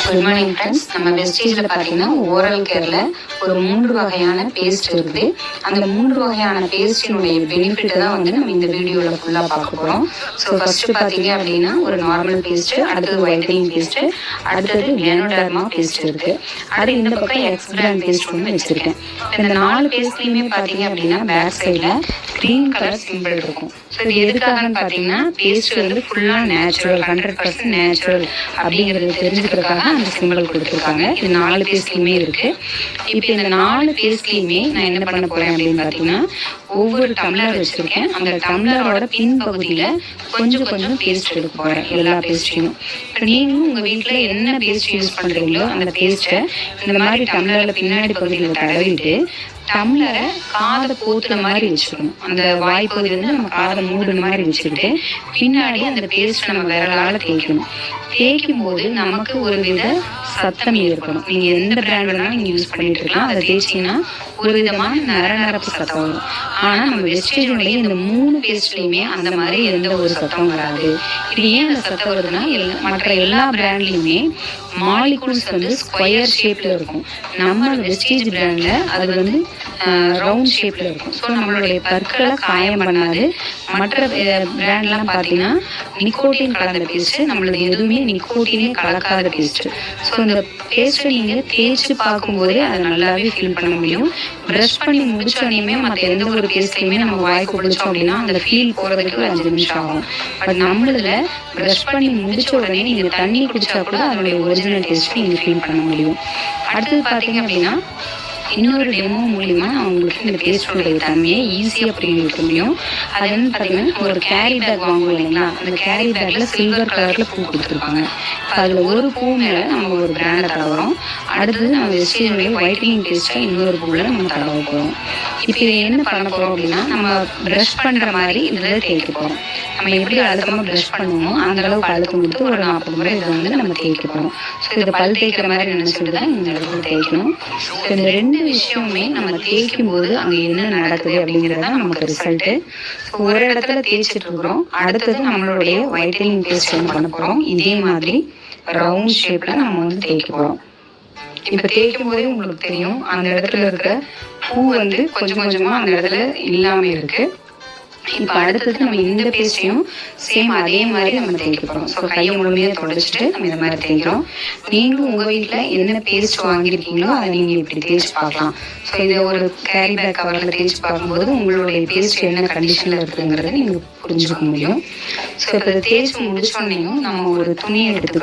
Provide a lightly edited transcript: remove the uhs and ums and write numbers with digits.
Good morning friends. நம்ம வெஸ்டேஜில் பார்த்தீங்கன்னா oral கேரில் ஒரு 3 வகையான பேஸ்ட் இருக்குது. அந்த 3 வகையான பேஸ்டினுடைய பெனிஃபிட்டை தான் வந்து நம்ம இந்த வீடியோவில் ஃபுல்லாக பார்க்க போகிறோம். ஸோ ஃபஸ்ட்டு பார்த்தீங்க அப்படின்னா ஒரு நார்மல் பேஸ்ட்டு, அடுத்தது ஒயிட்டனிங் பேஸ்ட்டு, அடுத்தது கேனோடர்மா பேஸ்ட் இருக்குது. அது இந்த பக்கம் எக்ஸ் பிராண்ட் பேஸ்ட் ஒன்று வச்சுருக்கேன். இந்த 4 பேஸ்ட்லேயுமே பார்த்தீங்க அப்படின்னா பேக் சைடில் க்ரீன் கலர் சிம்பிள் இருக்கும். ஸோ இது எதுக்காகன்னு பார்த்தீங்கன்னா பேஸ்ட் வந்து ஃபுல்லாக நேச்சுரல், 100% நேச்சுரல் அப்படிங்கிறது தெரிஞ்சுக்கிறதுக்காக அந்த சிம்பிள் கொடுத்துருக்காங்க. இது 4 பேஸ்ட்லேயுமே இருக்குது. இப்போ இந்த 4 பேஸ்ட்லேயுமே நான் என்ன பண்ண போகிறேன் அப்படின்னு பார்த்தீங்கன்னா ஒவ்வொரு டம்ளர் வச்சுருக்கேன். அந்த டம்ளரோட பின்பகுதியில் கொஞ்சம் கொஞ்சம் பேஸ்ட் எடுக்க போகிறேன், எல்லா பேஸ்ட்டையும். இப்போ நீங்களும் உங்கள் வீட்டில் என்ன பேஸ்ட் யூஸ் பண்ணுறீங்களோ அந்த பேஸ்ட்டை இந்த மாதிரி டம்ளரில் பின்னாடி பகுதியில் தடவிட்டு டம்ளரை காதை போத்துன மாதிரி வச்சுக்கணும். அந்த வாய்ப்பகுதி வந்து நம்ம காதை மூடுன மாதிரி வச்சுக்கிட்டு பின்னாடி அந்த பேஸ்ட் நம்ம விரலால் தேய்க்கணும். தேய்க்கும் போது நமக்கு ஒரு வித சத்தம் ஏற்படும். நீங்கள் எந்த பிராண்ட் வேணாலும் நீங்கள் யூஸ் பண்ணிட்டு இருக்கலாம். அதை தேய்ச்சிங்கன்னா ஒரு விதமான நரநரப்பு சத்தம் வரும். ஆனால் நம்ம வெஸ்டேஜுடைய இந்த 3 பேஸ்ட்லேயுமே அந்த மாதிரி எந்த ஒரு சத்தம் வராது. இது ஏன் அந்த சத்தம் வருதுன்னா மற்ற எல்லா பிராண்ட்லேயுமே மாலிகூல்ஸ் வந்து ஸ்கொயர் ஷேப்பில் இருக்கும். நம்ம வெஸ்டேஜ் பிராண்டில் அது வந்து ரவுண்ட் ஷேப்பில் இருக்கும். ஸோ நம்மளுடைய பற்களை காயம் பண்ணாது. மற்ற பிராண்ட்லாம் பார்த்தீங்கன்னா நிக்கோட்டின் கலந்த பேஸ்ட்டு, நம்மளது எதுவுமே நிக்கோட்டினே கலக்காத பேஸ்ட்டு. ஸோ இந்த பேஸ்ட்டை நீங்கள் தேய்ச்சி பார்க்கும்போதே அதை நல்லாவே ஃபீல் பண்ண முடியும். ப்ரஷ் பண்ணி முடிச்சோடனே மற்ற எந்த ஒரு பேஸ்ட்லையுமே நம்ம வாய்க்கு பிடிச்சோம் அப்படின்னா அந்த ஃபீல் போகிறதுக்கு ஒரு 5 நிமிஷம் ஆகும். பட் நம்மளதில் ப்ரஷ் பண்ணி முடிச்ச உடனே நீங்கள் தண்ணி குடிச்சா கூட அதனுடைய ஒரிஜினல் டேஸ்ட்டை நீங்கள் ஃபீல் பண்ண முடியும். அடுத்தது பார்த்தீங்க அப்படின்னா இன்னொரு டெமோ மூலிமா நான் உங்களுக்கு இந்த பேஸ்டோடைய தன்மையை ஈஸியாக புரிய வைக்க முடியும். அது வந்து பார்த்தீங்கன்னா ஒரு கேரி பேக் வாங்குவோம் இல்லைங்களா, அந்த கேரி பேக்கில் சில்வர் கலரில் பூ கொடுத்துருப்பாங்க. இப்போ அதில் ஒரு பூ மேலே நம்ம ஒரு பிராண்டை தடவுறோம். அடுத்தது நம்ம வெஸ்டேஜுடைய ஒயிட்டனிங் பேஸ்ட்டை இன்னொரு பூவில் நம்ம தடவ போகிறோம். இப்போ இதை என்ன பண்ண போகிறோம் அப்படின்னா நம்ம ப்ரஷ் பண்ணுற மாதிரி இதில் தேய்க்க போகிறோம். நம்ம எப்படி அழுத்தமாக ப்ரஷ் பண்ணுவோமோ அந்த அளவுக்கு அழுத்தம் கொடுத்து ஒரு 40 முறை இதை வந்து நம்ம தேய்க்க போகிறோம். ஸோ இதை பல் தேய்க்கிற மாதிரி நினச்சிட்டு தான் இந்த இடத்துல தேய்க்கணும். ஸோ இந்த 2 விஷயமுமே நம்ம தேய்க்கும் போது அங்கே என்ன நடக்குது அப்படிங்கிறது தான் நமக்கு ரிசல்ட்டு. ஸோ ஒரு இடத்துல தேய்ச்சிட்டு இருக்கிறோம். அடுத்தது நம்மளுடைய ஒயிட்டனிங் பேஸ்ட் வந்து பண்ண போகிறோம். இதே மாதிரி ரவுண்ட் ஷேப்பில் நம்ம வந்து தேய்க்க போகிறோம். இப்போ தேய்க்கும் போதே உங்களுக்கு தெரியும் அந்த இடத்துல இருக்க பூ வந்து கொஞ்சம் கொஞ்சமாக அந்த இடத்துல இல்லாமல் இருக்குது. இப்போ அடுத்தது நம்ம இந்த பேஸ்ட்டையும் சேம் அதே மாதிரி நம்ம தேய்க்க போகிறோம். ஸோ கையை முழுமையாக தொடச்சிட்டு நம்ம இந்த மாதிரி தேய்க்கிறோம். நீங்களும் உங்கள் வீட்டில் என்ன பேஸ்ட் வாங்கியிருக்கீங்களோ அதை நீங்கள் இப்படி தேய்ச்சி பார்க்கலாம். ஸோ இதை ஒரு கேரி பேக் கவரில் தேய்ச்சி பார்க்கும்போது உங்களுடைய பேஸ்ட் என்ன கண்டிஷனில் இருக்குங்கிறத நீங்கள் புரிஞ்சுக்க முடியும். ஸோ இப்போ இதை தேய்ச்சி முடிச்சோடனேயும் நம்ம ஒரு துணியை எடுத்து